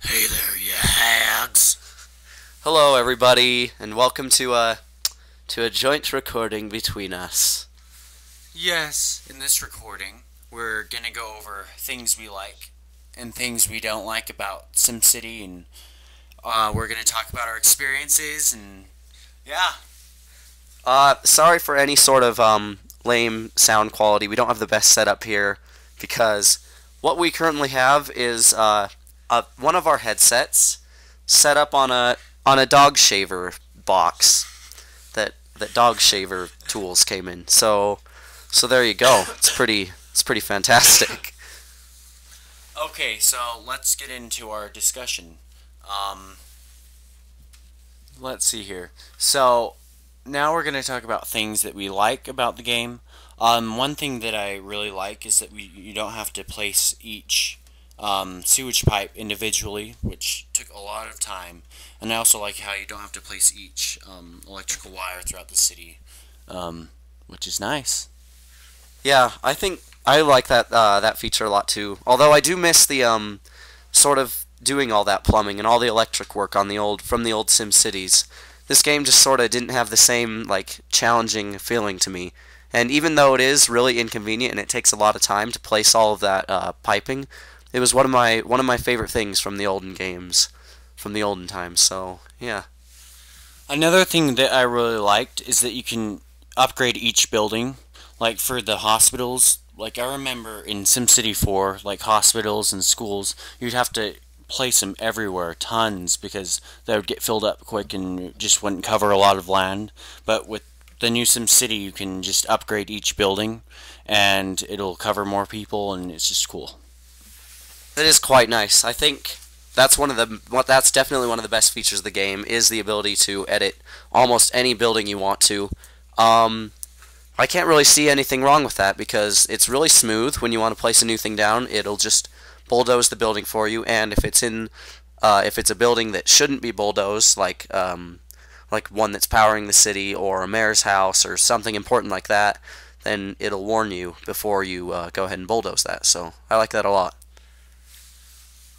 Hey there, you hags. Hello, everybody, and welcome to a joint recording between us. Yes, in this recording, we're gonna go over things we like and things we don't like about SimCity, and we're gonna talk about our experiences, and yeah. Sorry for any sort of lame sound quality. We don't have the best setup here because what we currently have is one of our headsets set up on a dog shaver box that dog shaver tools came in. So there you go. It's pretty fantastic. Okay, so let's get into our discussion. Um, let's see here. So now we're gonna talk about things that we like about the game. One thing that I really like is that you don't have to place each sewage pipe individually, which took a lot of time. And I also like how you don't have to place each electrical wire throughout the city, which is nice. Yeah, I think I like that feature a lot too. Although I do miss the sort of doing all that plumbing and all the electric work on the old Sim Cities. This game just sort of didn't have the same like challenging feeling to me. And even though it is really inconvenient and it takes a lot of time to place all of that piping, it was one of my favorite things from the olden games, from the olden times. So yeah. Another thing that I really liked is that you can upgrade each building. Like for the hospitals, like I remember in SimCity 4, like hospitals and schools, you'd have to place them everywhere, tons, because they would get filled up quick and just wouldn't cover a lot of land. But with the new SimCity, you can just upgrade each building, and it'll cover more people, and it's just cool. That is quite nice. I think that's definitely one of the best features of the game is the ability to edit almost any building you want to. Um, I can't really see anything wrong with that because it's really smooth. When you want to place a new thing down, it'll just bulldoze the building for you. And if it's a building that shouldn't be bulldozed, like one that's powering the city or a mayor's house or something important like that, then it'll warn you before you go ahead and bulldoze that. So I like that a lot.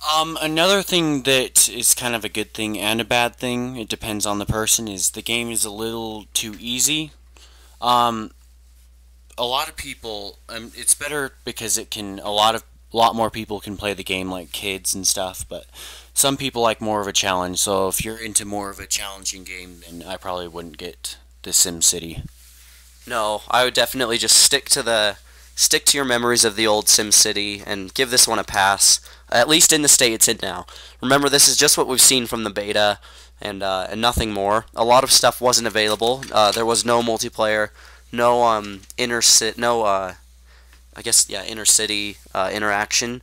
Another thing that is kind of a good thing and a bad thing, it depends on the person, is the game is a little too easy. Um, a lot of people, it's better because a lot more people can play the game, like kids and stuff, but some people like more of a challenge. So if you're into more of a challenging game, then I probably wouldn't get the Sim City. No, I would definitely just stick to your memories of the old SimCity and give this one a pass. At least in the state it's in now. Remember, this is just what we've seen from the beta, and nothing more. A lot of stuff wasn't available. There was no multiplayer, no inner city, no I guess yeah inner city interaction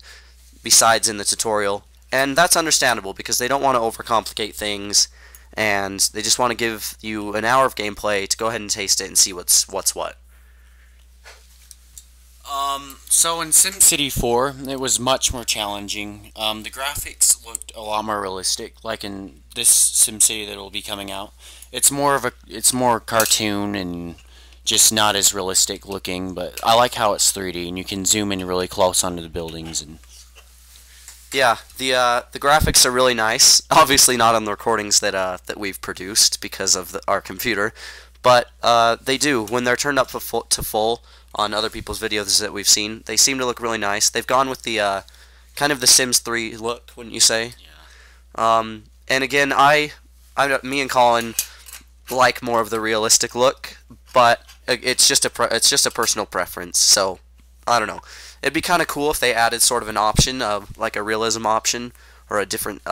besides in the tutorial, and that's understandable because they don't want to overcomplicate things, and they just want to give you an hour of gameplay to go ahead and taste it and see what's what. So in SimCity 4, it was much more challenging. The graphics looked a lot more realistic, like in this SimCity that will be coming out. It's more cartoon and just not as realistic looking, but I like how it's 3D and you can zoom in really close onto the buildings and Yeah, the graphics are really nice. Obviously, not on the recordings that we've produced because of our computer, but they do when they're turned up to full on other people's videos that we've seen. They seem to look really nice. They've gone with the kind of the Sims 3 look, wouldn't you say? And again, me and Colin like more of the realistic look, but it's just a personal preference. So I don't know. It'd be kind of cool if they added sort of an option of like a realism option or a different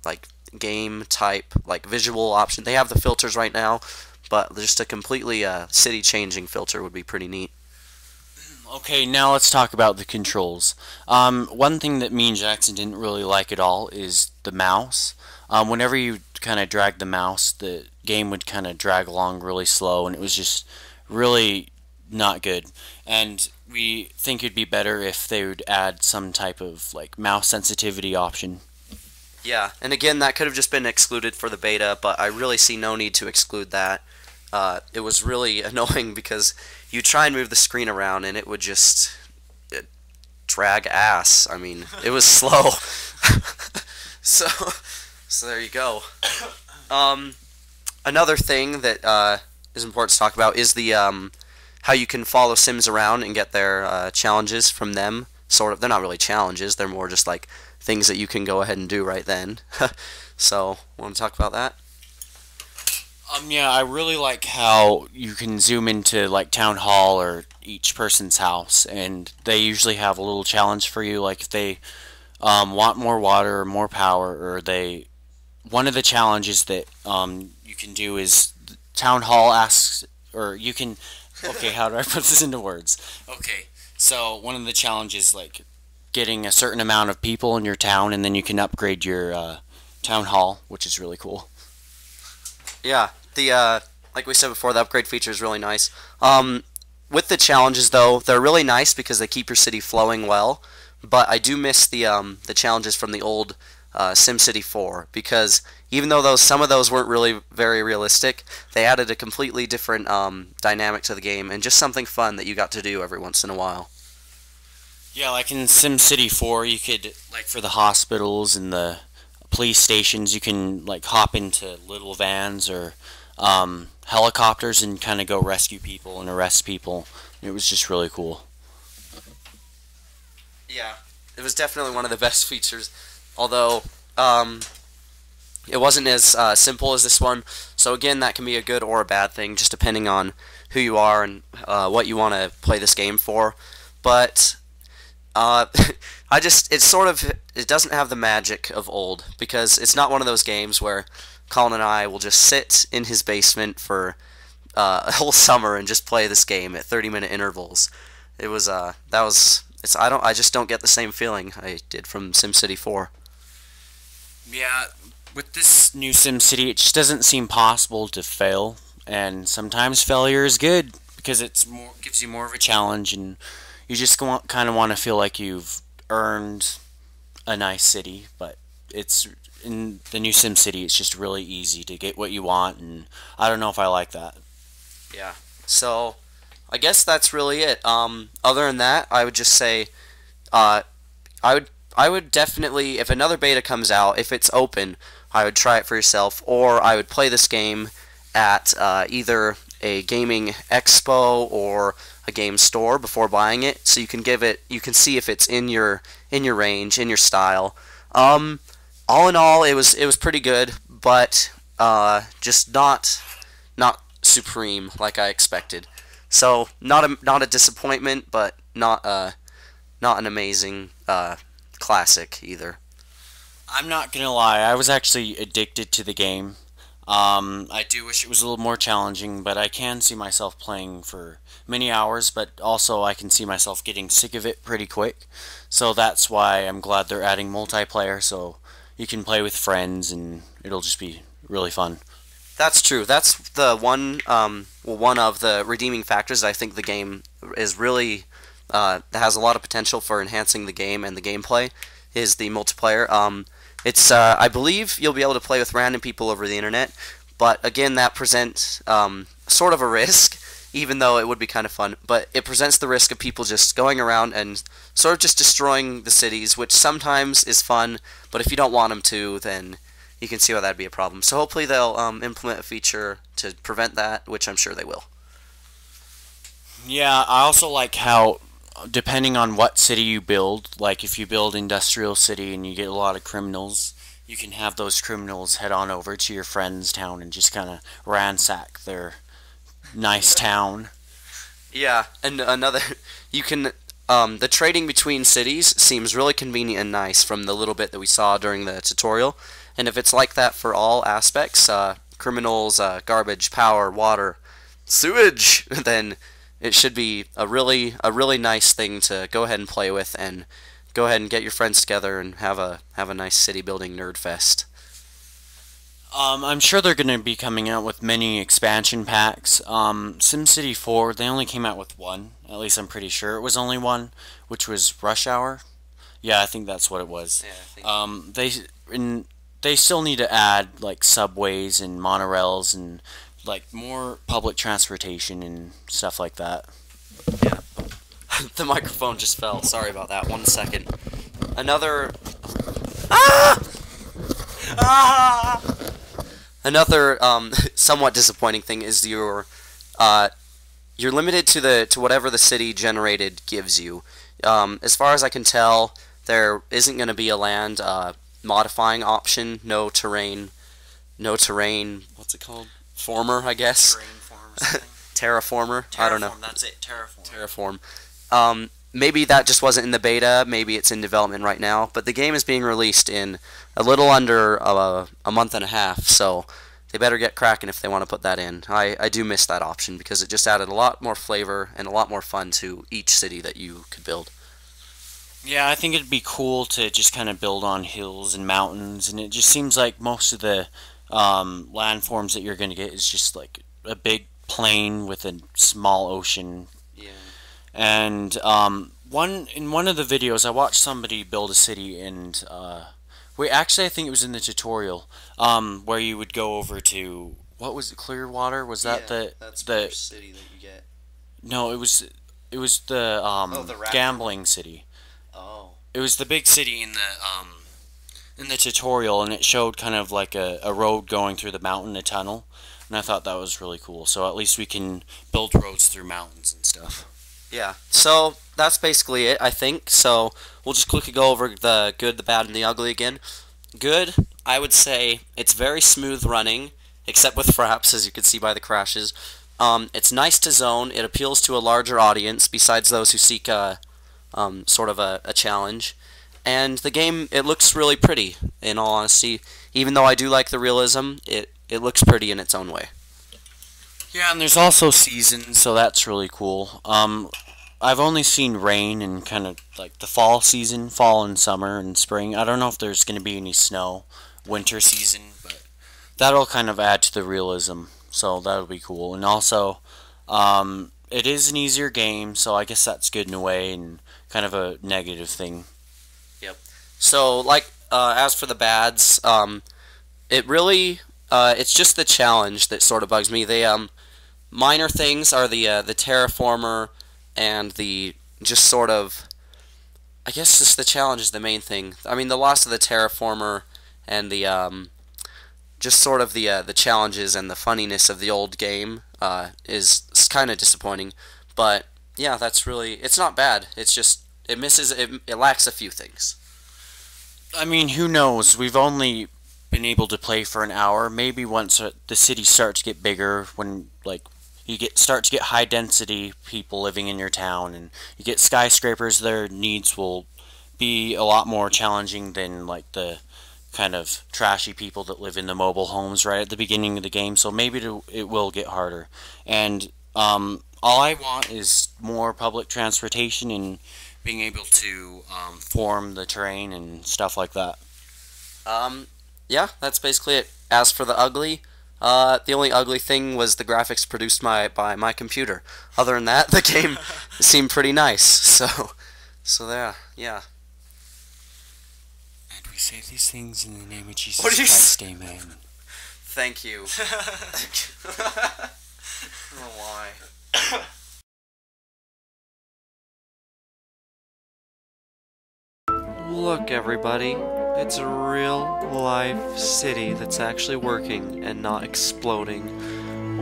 like game type like visual option. They have the filters right now, but just a completely city changing filter would be pretty neat. Okay, now let's talk about the controls. One thing that me and Jackson didn't really like at all is the mouse. Whenever you kind of drag the mouse, the game would kind of drag along really slow, and it was just really not good. And we think it'd be better if they would add some type of like mouse sensitivity option. Yeah, and again, that could have just been excluded for the beta, but I really see no need to exclude that. It was really annoying because you try and move the screen around and it would just drag ass. I mean, it was slow. So, so there you go. Um, Another thing that is important to talk about is the how you can follow Sims around and get their challenges from them. Sort of, they're not really challenges; they're more just like things that you can go ahead and do right then. So, want to talk about that? Yeah, I really like how you can zoom into like town hall or each person's house, and they usually have a little challenge for you. Like if they want more water or more power, or they one of the challenges that you can do is town hall asks, or you can. Okay, how do I put this into words? Okay, so one of the challenges like getting a certain amount of people in your town, and then you can upgrade your town hall, which is really cool. Yeah, the like we said before, the upgrade feature is really nice. With the challenges though, they're really nice because they keep your city flowing well. But I do miss the challenges from the old SimCity 4 because even though those some of those weren't really very realistic, they added a completely different dynamic to the game and just something fun that you got to do every once in a while. Yeah, like in SimCity 4, you could like for the hospitals and the police stations, you can like hop into little vans or helicopters and kind of go rescue people and arrest people. It was just really cool. Yeah, it was definitely one of the best features, although um, it wasn't as simple as this one. So again, that can be a good or a bad thing, just depending on who you are and what you want to play this game for. But uh, it's sort of it doesn't have the magic of old because it's not one of those games where Colin and I will just sit in his basement for a whole summer and just play this game at 30-minute intervals. It was that was it's I just don't get the same feeling I did from SimCity 4. Yeah, with this new SimCity, it just doesn't seem possible to fail, and sometimes failure is good because it's more gives you more of a challenge, and you just kind of want to feel like you've earned a nice city. But it's in the new SimCity, it's just really easy to get what you want, and I don't know if I like that. Yeah. So I guess that's really it. Other than that, I would just say uh, I would definitely, if another beta comes out, if it's open, I would try it for yourself, or I would play this game at either a gaming expo or a game store before buying it, so you can see if it's in your range, in your style. Um, all in all, it was pretty good, but just not supreme like I expected. So not a disappointment, but not an amazing classic either. I'm not gonna lie, I was actually addicted to the game. I do wish it was a little more challenging, but I can see myself playing for many hours, but also I can see myself getting sick of it pretty quick. So that's why I'm glad they're adding multiplayer so you can play with friends and it'll just be really fun. That's true. That's the one of the redeeming factors that I think the game is really has a lot of potential for enhancing the game and the gameplay is the multiplayer. It's I believe you'll be able to play with random people over the internet, but again that presents sort of a risk, even though it would be kind of fun. But it presents the risk of people just going around and sort of just destroying the cities, which sometimes is fun, but if you don't want them to, then you can see why that'd be a problem. So hopefully they'll implement a feature to prevent that, which I'm sure they will. Yeah, I also like how, depending on what city you build, like if you build Industrial City and you get a lot of criminals, you can have those criminals head on over to your friend's town and just kind of ransack their nice town. Yeah, and another, you can, the trading between cities seems really convenient and nice from the little bit that we saw during the tutorial. And if it's like that for all aspects, criminals, garbage, power, water, sewage, then it should be a really nice thing to go ahead and play with and go ahead and get your friends together and have a nice city building nerd fest. I'm sure they're going to be coming out with many expansion packs. SimCity 4, they only came out with one. At least I'm pretty sure it was only one, which was Rush Hour. Yeah, I think that's what it was. Yeah, I think. They still need to add like subways and monorails and like more public transportation and stuff like that. Yeah. The microphone just fell. Sorry about that. 1 second. Another. Ah! Another somewhat disappointing thing is uh, you're limited to whatever the city generated gives you. As far as I can tell, there isn't going to be a land modifying option. No terrain. What's it called? Former, I guess. Terrain form or something. Terraformer. I don't know. Terraform, that's it. Terraform. Maybe that just wasn't in the beta. Maybe it's in development right now. But the game is being released in a little under a month and a half. So they better get cracking if they want to put that in. I do miss that option because it just added a lot more flavor and a lot more fun to each city that you could build. Yeah, I think it'd be cool to just kind of build on hills and mountains, and it just seems like most of the landforms that you're going to get is just like a big plain with a small ocean. Yeah. And one of the videos, I watched somebody build a city, and wait, actually, I think it was in the tutorial, where you would go over to, what was it, Clearwater? Was that that's the first city that you get. No, it was the The raptor. gambling city. Oh. It was the big city in the tutorial, and it showed kind of like a road going through the mountain, a tunnel, and I thought that was really cool. So at least we can build roads through mountains and stuff. Yeah, so that's basically it, I think. So we'll just quickly go over the good, the bad, and the ugly again. Good, I would say it's very smooth running, except with fraps, as you can see by the crashes. It's nice to zone. It appeals to a larger audience besides those who seek sort of a challenge. And the game, it looks really pretty, in all honesty. Even though I do like the realism, it looks pretty in its own way. Yeah, and there's also seasons, so that's really cool. I've only seen rain and kind of like the fall season, fall and summer and spring. I don't know if there's going to be any snow, winter season, but that'll kind of add to the realism, so that'll be cool. And also, it is an easier game, so I guess that's good in a way and kind of a negative thing. Yep. So, like, as for the bads, it really, it's just the challenge that sort of bugs me. Minor things are the terraformer and the just sort of, I guess just the challenge is the main thing. I mean, the loss of the terraformer and the just sort of the challenges and the funniness of the old game is kind of disappointing. But yeah, that's really, it's not bad. It's just it lacks a few things. I mean, who knows? We've only been able to play for an hour. Maybe once the city starts to get bigger, when like start to get high density people living in your town, and you get skyscrapers, their needs will be a lot more challenging than like the kind of trashy people that live in the mobile homes right at the beginning of the game. So maybe it will get harder. And all I want is more public transportation and being able to form the terrain and stuff like that. Yeah, that's basically it. As for the ugly, the only ugly thing was the graphics produced by my computer. Other than that, the game seemed pretty nice. So there, yeah. And we say these things in the name of Jesus What do you Christ, amen. Thank you. I don't know why. Look, everybody. It's a real life city that's actually working and not exploding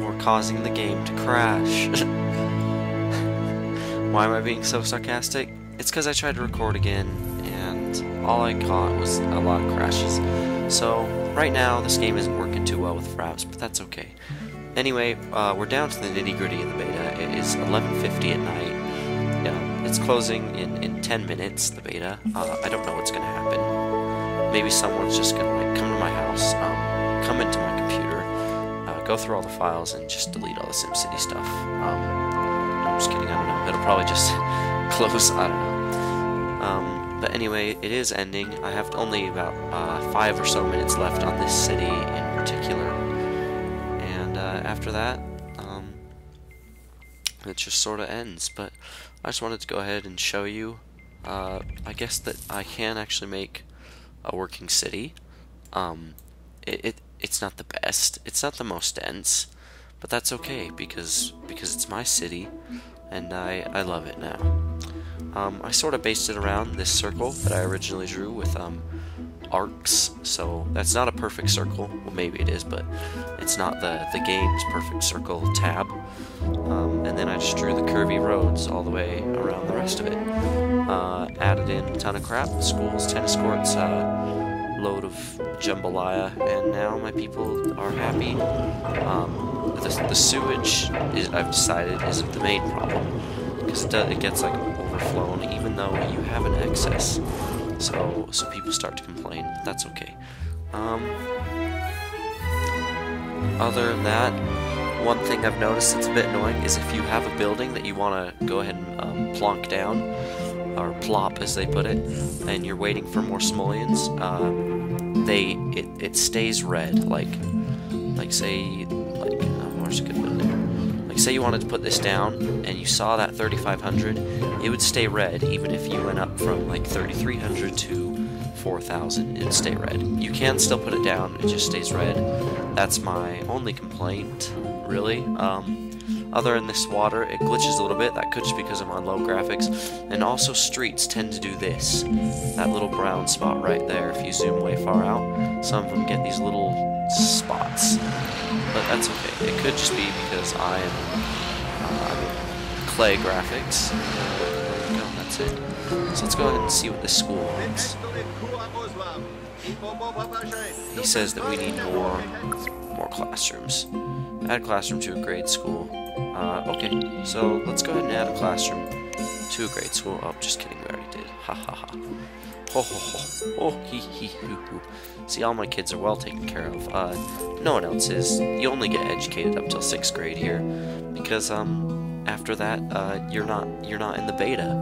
or causing the game to crash. Why am I being so sarcastic? It's because I tried to record again and all I caught was a lot of crashes. So right now this game isn't working too well with fraps, but that's okay. Anyway, we're down to the nitty-gritty of the beta. It is 11:50 at night. It's closing in 10 minutes, the beta. I don't know what's going to happen. Maybe someone's just going to like come to my house, come into my computer, go through all the files, and just delete all the SimCity stuff. I'm just kidding, I don't know. It'll probably just close, I don't know. But anyway, it is ending. I have only about 5 or so minutes left on this city in particular. And after that, it just sort of ends. But I just wanted to go ahead and show you, I guess that I can actually make a working city. It's not the best, it's not the most dense, but that's okay because it's my city, and I love it now. I sort of based it around this circle that I originally drew with arcs, so that's not a perfect circle. Well, maybe it is, but it's not the game's perfect circle tab. And then I just drew the curvy roads all the way around the rest of it. Added in a ton of crap, schools, tennis courts, load of jambalaya, and now my people are happy. The sewage, I've decided, isn't the main problem, because it gets like overflown even though you have an excess. So people start to complain. That's okay. Other than that, one thing I've noticed that's a bit annoying is if you have a building that you want to go ahead and plonk down, or plop as they put it, and you're waiting for more simoleons, it stays red. Like say where's a good one there? Like say you wanted to put this down and you saw that 3,500, it would stay red even if you went up from like 3,300 to 4,000. It would stay red. You can still put it down, it just stays red. That's my only complaint, really. Other than this water, it glitches a little bit. That could just be because I'm on low graphics. And also streets tend to do this. That little brown spot right there, if you zoom way far out, some of them get these little spots. But that's okay. It could just be because I am clay graphics. There you go, that's it. So let's go ahead and see what this school wants. He says that we need more classrooms. Add a classroom to a grade school. Okay, so let's go ahead and add a classroom to a grade school. Oh, just kidding, we already did. Ha ha ha. Ho ho ho. Oh, hee hee hoo hoo. See, all my kids are well taken care of. No one else is. You only get educated up till 6th grade here, because after that, you're not in the beta.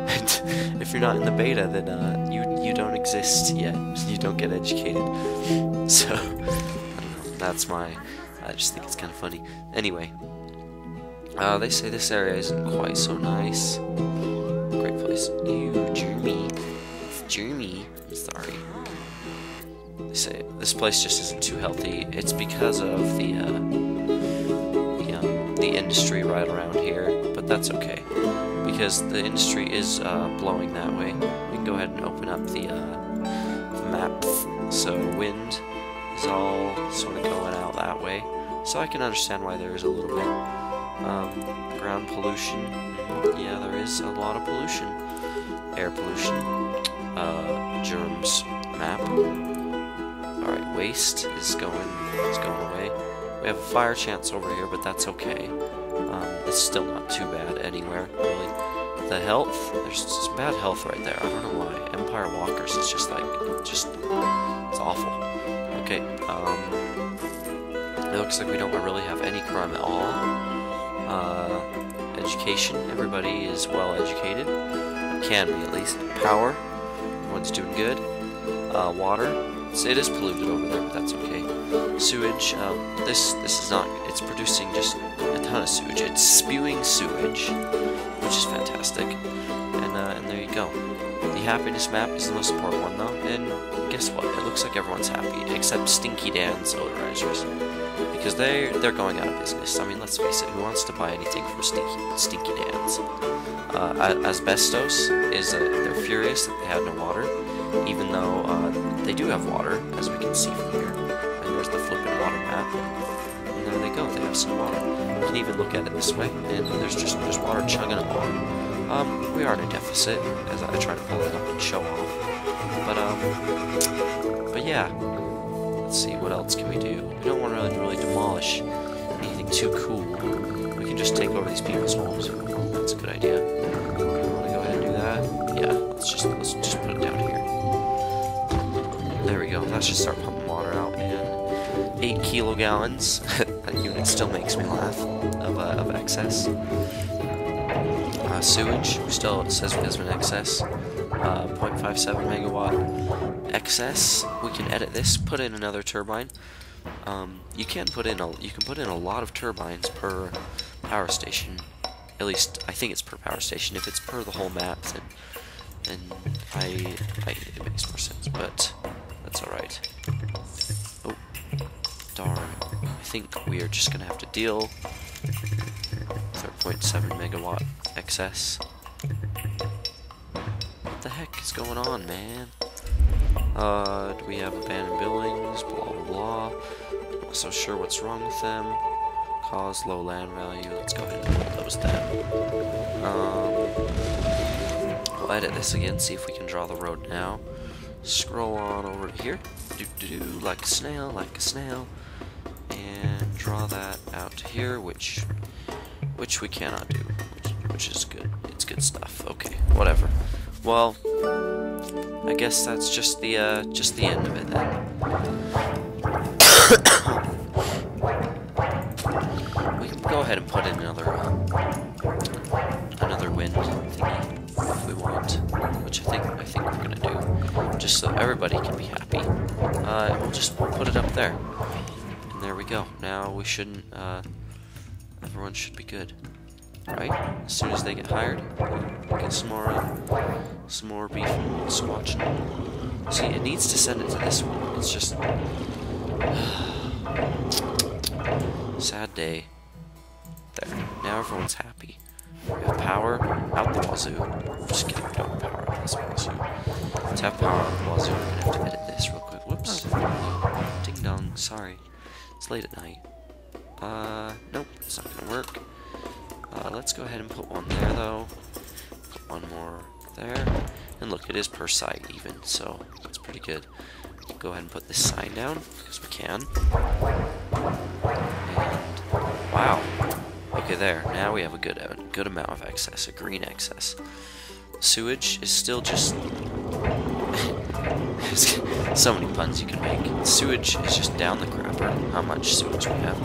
And if you're not in the beta, then you don't exist yet. You don't get educated. So I don't know. That's my. I just think it's kind of funny. Anyway, they say this area isn't quite so nice. Great place. Jeremy. It's Jeremy. I'm sorry. They say this place just isn't too healthy. It's because of the industry right around here, but that's okay because the industry is blowing that way. We can go ahead and open up the map. So wind is all sort of going out that way. So I can understand why there is a little bit. Ground pollution. Yeah, there is a lot of pollution. Air pollution. Germs map. Alright, waste is going away. We have a fire chance over here, but that's okay. It's still not too bad anywhere, really. The health, there's some bad health right there. I don't know why. Empire Walkers is just it's awful. Okay, it looks like we don't really have any crime at all. Education, everybody is well educated. Can be, at least. Power, everyone's doing good. Water, it is polluted over there, but that's okay. Sewage, this is not, it's producing just a ton of sewage. It's spewing sewage, which is fantastic. And there you go. The happiness map is the most important one, though, and guess what? It looks like everyone's happy, except Stinky Dan's Odorizers. Because they're going out of business. I mean, let's face it, who wants to buy anything from Stinky Dan's? Asbestos is, they're furious that they have no water, even though they do have water, as we can see from here. And there's the flippin' water map, and there they go, they have some water. You can even look at it this way, and there's water chugging along. We are in a deficit, as I try to pull it up and show off. But yeah. Let's see, what else can we do? We don't want to really demolish anything too cool. We can just take over these people's homes. That's a good idea. We want to go ahead and do that? Yeah, let's just put it down here. There we go. That should start pumping water out. And 8 kilogallons. That unit still makes me laugh of excess. Sewage still, it says we have an excess. 0.57 megawatt excess. We can edit this, put in another turbine. You can put in a lot of turbines per power station. At least I think it's per power station. If it's per the whole map, then it makes more sense. But that's all right. Oh, darn! I think we are just gonna have to deal with our 0.7 megawatt excess. What the heck is going on, man? Do we have abandoned buildings? Blah, blah, blah. Not so sure what's wrong with them. Cause low land value. Let's go ahead and close them. We'll edit this again, see if we can draw the road now. Scroll on over to here. Like a snail, like a snail. And draw that out to here, which we cannot do, which is good. It's good stuff. Okay, whatever. Well, I guess that's just the end of it then. We can go ahead and put in another wind thingy if we want, which I think we're gonna do, just so everybody can be happy. And we'll just put it up there. And there we go. Now we shouldn't. Everyone should be good, right? As soon as they get hired, get some more beef and squatching. See, it needs to send it to this one. It's just sad day. There. Now everyone's happy. We have power out the wazoo. Just kidding. We don't have power out the wazoo. Let's have power out the wazoo. We're gonna have to edit this real quick. Whoops. Ding dong. Sorry. It's late at night. Nope. It's not gonna work. Let's go ahead and put one there, though. Put one more there. And look, it is per site even, so that's pretty good. Go ahead and put this sign down, because we can. And, wow. Okay, there. Now we have a good amount of excess, a green excess. Sewage is still just... so many puns you can make. Sewage is just down the crapper, how much sewage we have.